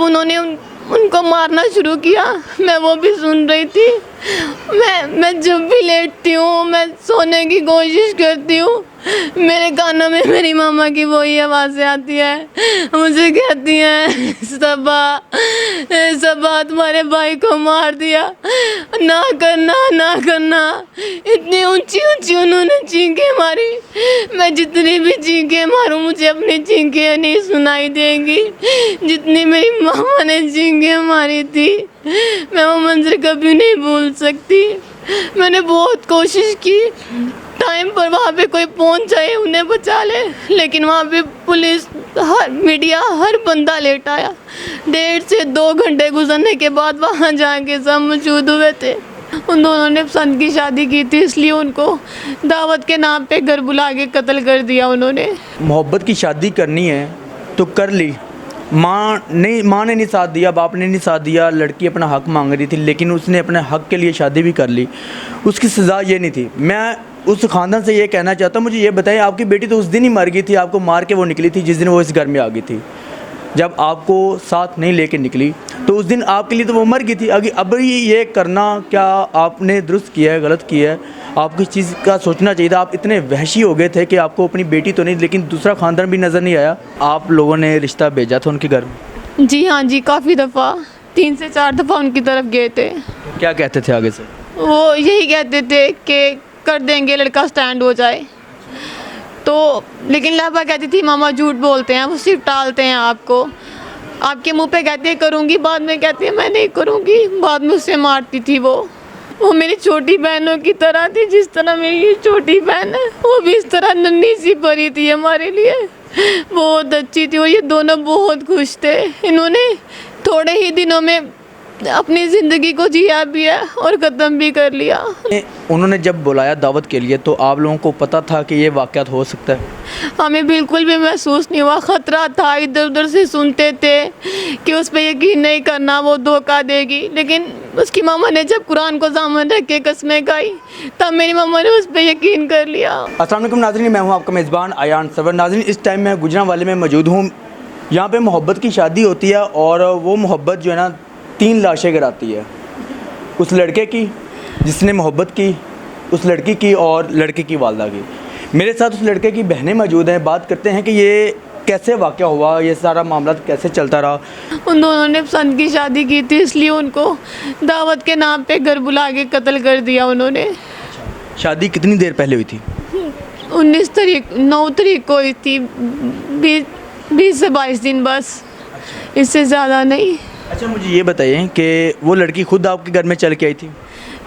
انہوں نے ان کو مارنا شروع کیا، میں وہ بھی سن رہی تھی۔ میں جب بھی لیٹتی ہوں میں سونے کی کوشش کرتی ہوں، میرے کانوں میں میری ماما کی وہی آوازیں آتی ہیں، مجھے کہتی ہیں صبا تمہارے بھائی کو مار دیا، نہ کرنا۔ اتنی اونچی اونچی انہوں نے چینخیں ماری، میں جتنی بھی چینخیں ماروں مجھے اپنی چینخیں نہیں سنائی دیں گی جتنی میری ماما نے چینخیں ماری تھی۔ میں وہ منظر کبھی نہیں بھول سکتی۔ میں نے بہت کوشش کی ٹائم پر وہاں پہ کوئی پہنچ جائے انہیں بچا لے، لیکن وہاں پہ پولیس، میڈیا، ہر بندہ لیٹ آیا۔ 1.5 سے 2 گھنٹے گزرنے کے بعد وہاں جا کے سب موجود ہوئے تھے۔ ان دونوں نے پسند کی شادی کی تھی، اس لیے ان کو دعوت کے نام پہ گھر بلا کے قتل کر دیا انہوں نے۔ محبت کی شادی کرنی ہے تو کر لی، ماں نے نہیں ساتھ دیا، باپ نے نہیں ساتھ دیا، لڑکی اپنا حق مانگ رہی تھی لیکن اس نے اپنے حق کے لیے شادی بھی کر لی، اس کی سزا یہ نہیں تھی۔ میں اس خاندان سے یہ کہنا چاہتا ہوں، مجھے یہ بتائیں آپ کی بیٹی تو اس دن ہی مر گئی تھی، آپ کو مار کے وہ نکلی تھی جس دن وہ اس گھر میں آ گئی تھی، جب آپ کو ساتھ نہیں لے کے نکلی تو اس دن آپ کے لیے تو وہ مر گئی تھی۔ اب یہ کرنا کیا آپ نے درست کیا ہے غلط کیا ہے؟ آپ کو اس چیز کا سوچنا چاہیے تھا۔ آپ اتنے وحشی ہو گئے تھے کہ آپ کو اپنی بیٹی تو نہیں لیکن دوسرا خاندان بھی نظر نہیں آیا۔ آپ لوگوں نے رشتہ بھیجا تھا ان کے گھر میں؟ جی ہاں جی، کافی دفعہ 3 سے 4 دفعہ ان کی طرف گئے تھے۔ کیا کہتے تھے آگے سے؟ وہ یہی کہتے تھے کہ کر دیں گے، لڑکا سٹینڈ ہو جائے تو، لیکن لہبا کہتی تھی ماما جھوٹ بولتے ہیں، وہ صرف ٹالتے ہیں آپ کو، آپ کے منہ پہ کہتے ہیں کروں گی، بعد میں کہتے ہیں میں نہیں کروں گی، بعد میں اسے مارتی تھی۔ وہ میری چھوٹی بہنوں کی طرح تھی، جس طرح میری یہ چھوٹی بہن ہے وہ بھی اس طرح ننھی سی پری تھی ہمارے لیے، بہت اچھی تھی۔ وہ یہ دونوں بہت خوش تھے، انہوں نے تھوڑے ہی دنوں میں اپنی زندگی کو جیا بھی ہے اور ختم بھی کر لیا۔ انہوں نے جب بلایا دعوت کے لیے تو آپ لوگوں کو پتہ تھا کہ یہ واقعات ہو سکتا ہے؟ ہمیں بالکل بھی محسوس نہیں ہوا، خطرہ تھا، ادھر ادھر سے سنتے تھے کہ اس پہ یقین نہیں کرنا، وہ دھوکہ دے گی، لیکن اس کی ماما نے جب قرآن کو سامنے رکھ کے قسمیں کھائی تب میری ماما نے اس پہ یقین کر لیا۔ السلام علیکم ناظرین، میں ہوں آپ کا میزبان ایان سرور۔ ناظرین، اس ٹائم میں گجرانوالے میں موجود ہوں، یہاں پہ محبت کی شادی ہوتی ہے اور وہ محبت جو ہے نا 3 لاشیں گراتی ہے، اس لڑکے کی جس نے محبت کی، اس لڑکی کی اور لڑکے کی والدہ کی۔ میرے ساتھ اس لڑکے کی بہنیں موجود ہیں، بات کرتے ہیں کہ یہ کیسے واقعہ ہوا، یہ سارا معاملات کیسے چلتا رہا۔ ان دونوں نے پسند کی شادی کی تھی، اس لیے ان کو دعوت کے نام پہ گھر بلا کے قتل کر دیا انہوں نے۔ شادی کتنی دیر پہلے ہوئی تھی؟ 9 تاریخ کو ہوئی تھی، 20 سے 22 دن بس، اس سے زیادہ نہیں۔ اچھا، مجھے یہ بتائیے کہ وہ لڑکی خود آپ کے گھر میں چل کے آئی تھی؟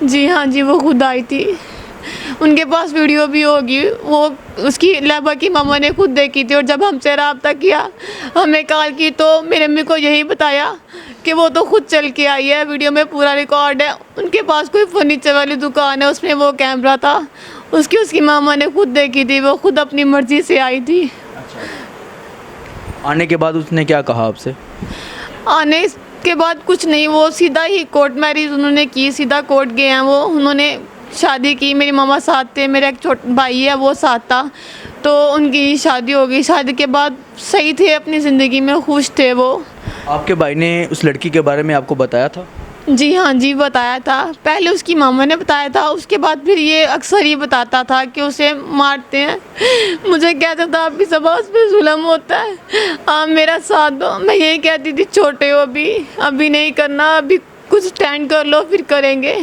جی ہاں جی، وہ خود آئی تھی، ان کے پاس ویڈیو بھی ہوگی، وہ اس کی لہبا کی ماما نے خود دیکھی تھی، اور جب ہم سے رابطہ کیا، ہمیں کال کی تو میرے امی کو یہی بتایا کہ وہ تو خود چل کے آئی ہے، ویڈیو میں پورا ریکارڈ ہے۔ ان کے پاس کوئی فرنیچر والی دکان ہے، اس میں وہ کیمرہ تھا، اس کی ماما نے خود دیکھی تھی، وہ خود اپنی مرضی سے آئی تھی۔ آنے کے بعد اس نے کیا کہا آپ سے؟ آنے کے بعد کچھ نہیں، وہ سیدھا ہی کورٹ میرج انہوں نے کی، سیدھا کورٹ گئے ہیں وہ، انہوں نے شادی کی، میری ماما ساتھ تھے، میرا ایک چھوٹا بھائی ہے وہ ساتھ تھا، تو ان کی شادی ہو گئی۔ شادی کے بعد صحیح تھے، اپنی زندگی میں خوش تھے وہ۔ آپ کے بھائی نے اس لڑکی کے بارے میں آپ کو بتایا تھا؟ جی ہاں جی، بتایا تھا، پہلے اس کی ماما نے بتایا تھا، اس کے بعد پھر یہ اکثر ہی بتاتا تھا کہ اسے مارتے ہیں، مجھے کہتا تھا آپ کی زبان پہ ظلم ہوتا ہے، آپ میرا ساتھ دو۔ میں یہی کہتی تھی چھوٹے ہو ابھی نہیں کرنا، ابھی کچھ اسٹینڈ کر لو پھر کریں گے۔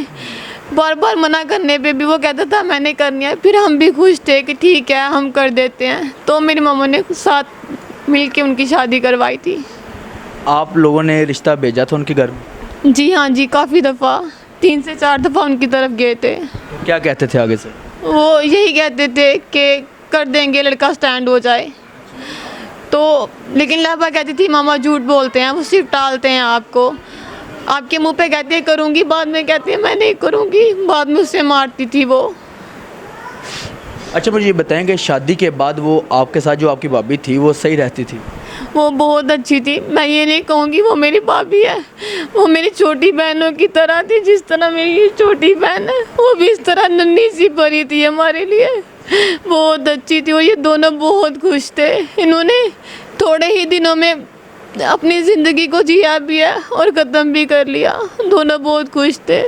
بار بار منع کرنے پہ بھی وہ کہتا تھا میں نے کرنی ہے، پھر ہم بھی خوش تھے کہ ٹھیک ہے ہم کر دیتے ہیں، تو میری ماما نے ساتھ مل کے ان کی شادی کروائی تھی۔ آپ لوگوں نے رشتہ بھیجا تھا ان کے گھر میں؟ جی ہاں جی، کافی دفعہ 3 سے 4 دفعہ ان کی طرف گئے تھے۔ کیا کہتے تھے آگے سے؟ وہ یہی کہتے تھے کہ کر دیں گے، لڑکا سٹینڈ ہو جائے تو، لیکن لہبا کہتی تھی ماما جھوٹ بولتے ہیں، وہ صرف ٹالتے ہیں آپ کو، آپ کے منہ پہ کہتے ہیں کروں گی، بعد میں کہتے ہیں میں نہیں کروں گی، بعد میں اسے مارتی تھی وہ۔ اچھا، مجھے یہ بتائیں کہ شادی کے بعد وہ آپ کے ساتھ جو آپ کی بھابھی تھی وہ صحیح رہتی تھی؟ وہ بہت اچھی تھی، میں یہ نہیں کہوں گی وہ میری بھابھی ہے، وہ میری چھوٹی بہنوں کی طرح تھی، جس طرح میری یہ چھوٹی بہن ہے وہ بھی اس طرح ننھی سی پری تھی ہمارے لیے، بہت اچھی تھی۔ وہ یہ دونوں بہت خوش تھے، انہوں نے تھوڑے ہی دنوں میں اپنی زندگی کو جیا بھی ہے اور ختم بھی کر لیا. دونوں بہت خوش تھے,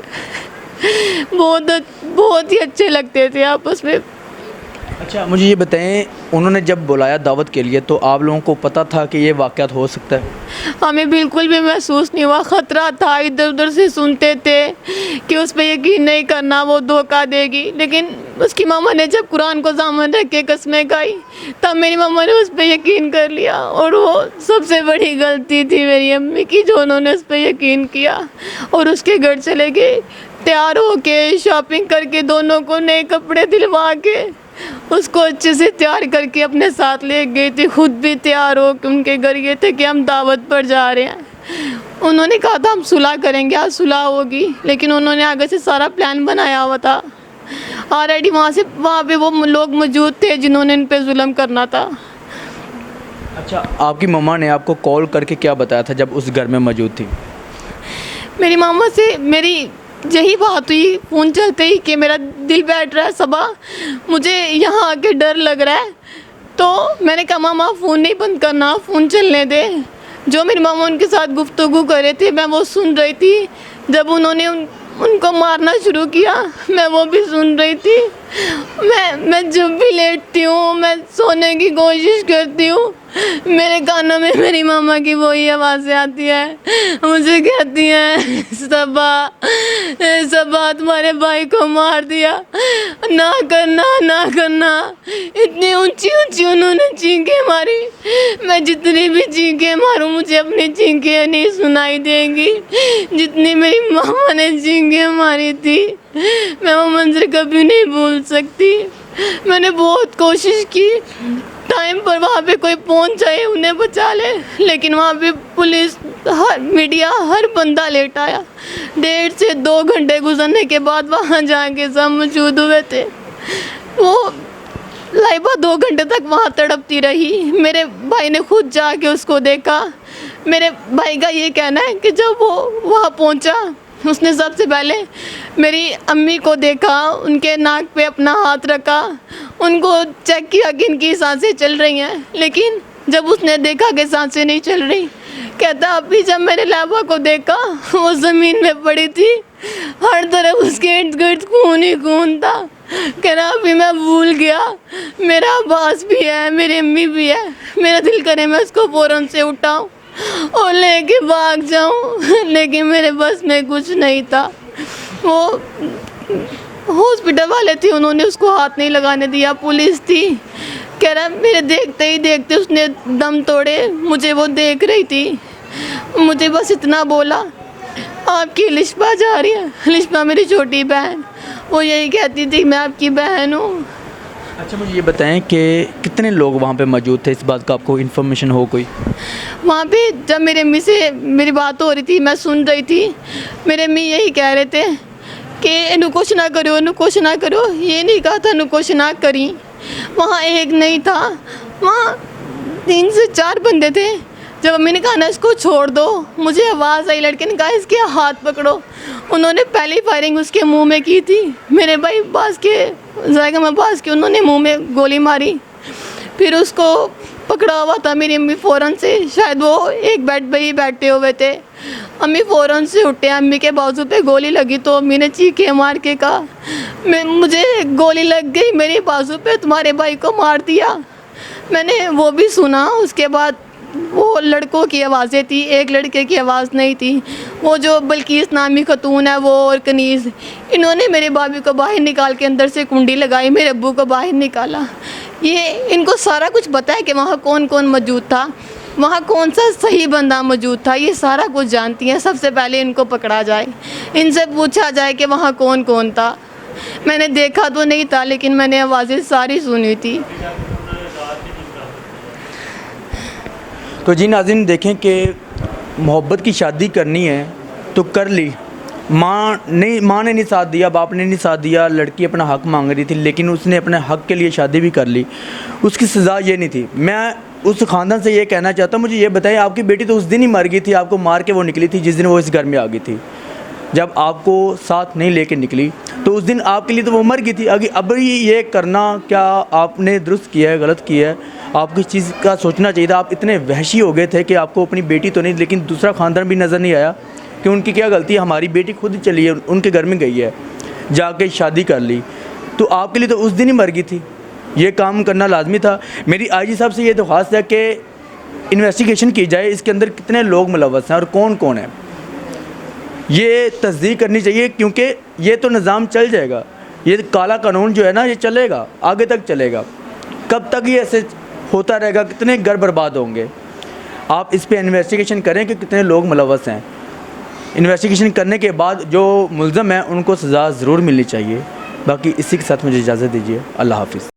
بہت ہی اچھے لگتے تھے آپس میں. اچھا مجھے یہ بتائیں, انہوں نے جب بلایا دعوت کے لیے تو آپ لوگوں کو پتہ تھا کہ یہ واقعات ہو سکتا ہے؟ ہمیں بالکل بھی محسوس نہیں ہوا, خطرہ تھا. ادھر ادھر سے سنتے تھے کہ اس پہ یقین نہیں کرنا, وہ دھوکہ دے گی. لیکن اس کی ماما نے جب قرآن کو ضامن رکھ کے قسمیں کھائی تب میری ماما نے اس پہ یقین کر لیا. اور وہ سب سے بڑی غلطی تھی میری امی کی, جو انہوں نے اس پہ یقین کیا اور اس کے گھر چلے گئے. تیار ہو کے شاپنگ کر کے دونوں کو نئے کپڑے دلوا کے اس کو اچھے سے تیار کر کے اپنے ساتھ لے گئی تھی. خود بھی تیار ہو کے ان کے گھر گئے تھے کہ ہم دعوت پر جا رہے ہیں. انہوں نے کہا تھا ہم صلح کریں گے, آج صلح ہوگی, لیکن انہوں نے آگے سے سارا پلان بنایا ہوا تھا. آلریڈی وہاں پہ وہ لوگ موجود تھے جنہوں نے ان پہ ظلم کرنا تھا. اچھا آپ کی ماما نے آپ کو کال کر کے کیا بتایا تھا جب اس گھر میں موجود تھی؟ میری ماما سے میری یہی بات ہوئی فون چلتے ہی کہ میرا دل بیٹھ رہا ہے صبا, مجھے یہاں آ کے ڈر لگ رہا ہے. تو میں نے کہا ماما فون نہیں بند کرنا, فون چلنے دے. جو میری ماما ان کے ساتھ گفتگو کر رہے تھے میں وہ سن رہی تھی. جب انہوں نے ان کو مارنا شروع کیا میں وہ بھی سن رہی تھی. میں جب بھی لیٹتی ہوں میں سونے کی کوشش کرتی ہوں, میرے کانوں میں میری ماما کی وہی آوازیں آتی ہے. مجھے کہتی ہیں صبا تمہارے بھائی کو مار دیا, نہ کرنا. اتنی اونچی اونچی انہوں نے چینخیں ماری. میں جتنی بھی چینخیں ماروں مجھے اپنی چینخیں نہیں سنائی دیں گی جتنی میری ماما نے چینخیں ماری تھی. میں وہ منظر کبھی نہیں بھول سکتی. میں نے بہت کوشش کی ٹائم پر وہاں پہ کوئی پہنچ جائے انہیں بچا لے, لیکن وہاں پہ پولیس, میڈیا, ہر بندہ لیٹ آیا. 1.5 سے 2 گھنٹے گزرنے کے بعد وہاں جا کے سب موجود ہوئے تھے. وہ لائبہ 2 گھنٹے تک وہاں تڑپتی رہی. میرے بھائی نے خود جا کے اس کو دیکھا. میرے بھائی کا یہ کہنا ہے کہ جب وہ وہاں پہنچا اس نے سب سے پہلے میری امی کو دیکھا, ان کے ناک پہ اپنا ہاتھ رکھا, ان کو چیک کیا کہ ان کی سانسیں چل رہی ہیں. لیکن جب اس نے دیکھا کہ سانسیں نہیں چل رہی, کہتا ابھی جب میرے لابا کو دیکھا وہ زمین میں پڑی تھی, ہر طرف اس کے ارد گرد خون ہی خون تھا. کہنا ابھی میں بھول گیا, میرا عباس بھی ہے, میری امی بھی ہے, میرا دل کرے میں اس کو فوراً سے اٹھاؤں اور لے کے بھاگ جاؤں, لیکن میرے بس میں کچھ نہیں تھا. وہ ہاسپٹل والے تھے, انہوں نے اس کو ہاتھ نہیں لگانے دیا. پولیس تھی, کہہ رہا میرے دیکھتے ہی دیکھتے اس نے دم توڑے. مجھے وہ دیکھ رہی تھی, مجھے بس اتنا بولا آپ کی لشپا جا رہی ہے. لشپا میری چھوٹی بہن, وہ یہی کہتی تھی میں آپ کی بہن ہوں. اچھا مجھے یہ بتائیں کہ کتنے لوگ وہاں پہ موجود تھے, اس بات کا آپ کو انفارمیشن ہو کوئی؟ وہاں پہ جب میرے امی سے میری بات ہو رہی تھی میں سن رہی تھی, میرے امی یہی کہہ رہے تھے کہ نکوش نہ کرو. یہ نہیں کہا تھا نکوش نہ کری. وہاں ایک نہیں تھا, وہاں 3 سے 4 بندے تھے. جب امی نے کہا نا اس کو چھوڑ دو, مجھے آواز آئی, لڑکے نے کہا اس کے ہاتھ پکڑو. انہوں نے پہلی فائرنگ اس کے منہ میں کی تھی. میرے بھائی باز کے ذائقہ میں باز کے انہوں نے منہ میں گولی ماری. پھر اس کو پکڑا ہوا تھا میری امی فوراً سے, شاید وہ ایک بیڈ پہ ہی بیٹھے ہوئے تھے. امی فوراً سے اٹھے, امی کے بازو پہ گولی لگی تو امی نے چیخے مار کے کہا مجھے گولی لگ گئی میرے بازو پہ, تمہارے بھائی کو مار دیا. میں نے وہ بھی سنا. اس کے بعد وہ لڑکوں کی آوازیں تھی, ایک لڑکے کی آواز نہیں تھی. وہ جو بلقیس نامی خاتون ہے وہ اور کنیز, انہوں نے میرے بھابھی کو باہر نکال کے اندر سے کنڈی لگائی, میرے ابو کو باہر نکالا. یہ ان کو سارا کچھ پتہ ہے کہ وہاں کون کون موجود تھا, وہاں کون سا صحیح بندہ موجود تھا. یہ سارا کچھ جانتی ہیں. سب سے پہلے ان کو پکڑا جائے, ان سے پوچھا جائے کہ وہاں کون کون تھا. میں نے دیکھا تو نہیں تھا لیکن میں نے آوازیں ساری سنی تھی. تو جی ناظرین دیکھیں کہ محبت کی شادی کرنی ہے تو کر لی. ماں نے نہیں ساتھ دیا, باپ نے نہیں ساتھ دیا. لڑکی اپنا حق مانگ رہی تھی لیکن اس نے اپنے حق کے لیے شادی بھی کر لی. اس کی سزا یہ نہیں تھی. میں اس خاندان سے یہ کہنا چاہتا ہوں, مجھے یہ بتائیں آپ کی بیٹی تو اس دن ہی مر گئی تھی, آپ کو مار کے وہ نکلی تھی جس دن وہ اس گھر میں آ گئی تھی. جب آپ کو ساتھ نہیں لے کے نکلی تو اس دن آپ کے لیے تو وہ مر گئی تھی. اب یہ کرنا کیا آپ نے درست کیا ہے غلط کیا ہے؟ آپ کو اس چیز کا سوچنا چاہیے تھا. آپ اتنے وحشی ہو گئے تھے کہ آپ کو اپنی بیٹی تو نہیں لیکن دوسرا خاندان بھی نظر نہیں آیا کہ ان کی کیا غلطی ہے. ہماری بیٹی خود ہی چلی ہے, ان کے گھر میں گئی ہے, جا کے شادی کر لی, تو آپ کے لیے تو اس دن ہی مر گئی تھی. یہ کام کرنا لازمی تھا. میری آئی جی صاحب سے یہ درخواست ہے کہ انویسٹیگیشن کی جائے, اس کے اندر کتنے لوگ ملوث ہیں اور کون کون ہیں, یہ تصدیق کرنی چاہیے, کیونکہ یہ تو نظام چل جائے گا. یہ کالا قانون جو ہے نا یہ چلے گا, آگے تک چلے گا. کب تک یہ ایسے ہوتا رہے گا, کتنے گھر برباد ہوں گے. آپ اس پہ انویسٹیگیشن کریں کہ کتنے لوگ ملوث ہیں. انویسٹیگیشن کرنے کے بعد جو ملزم ہیں ان کو سزا ضرور ملنی چاہیے. باقی اسی کے ساتھ مجھے اجازت دیجیے. اللہ حافظ.